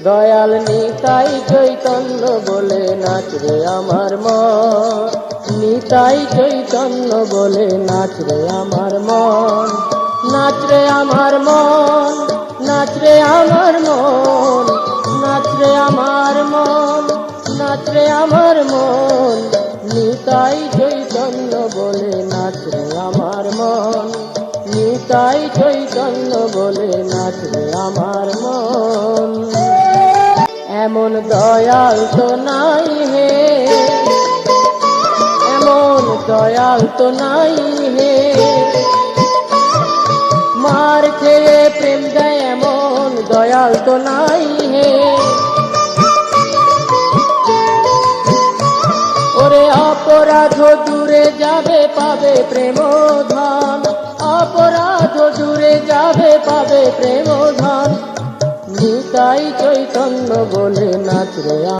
দয়াল নিতাই চৈতন্য বলে নাচরে আমার মন, নিতাই চৈতন্য বলে নাচরে আমার মন, নাচরে আমার মন, নাচরে আমার মন, নাচরে আমার মন, নাচরে আমার মন, নিতাই চৈতন্য বলে নাচরে আমার মন, নিতাই চৈতন্য বলে নাচরে আমার মন। এমন দয়াল তো নাই হে, এমন দয়াল তো নাই হে, মার খেয়ে প্রেম দেয় এমন দয়াল তো নাই হে। ওরে অপরাধ দূরে যাবে পাবে প্রেম ধন, অপরাধ দূরে যাবে পাবে প্রেম ধন, নিতাই চৈতন্য বলে নাচরে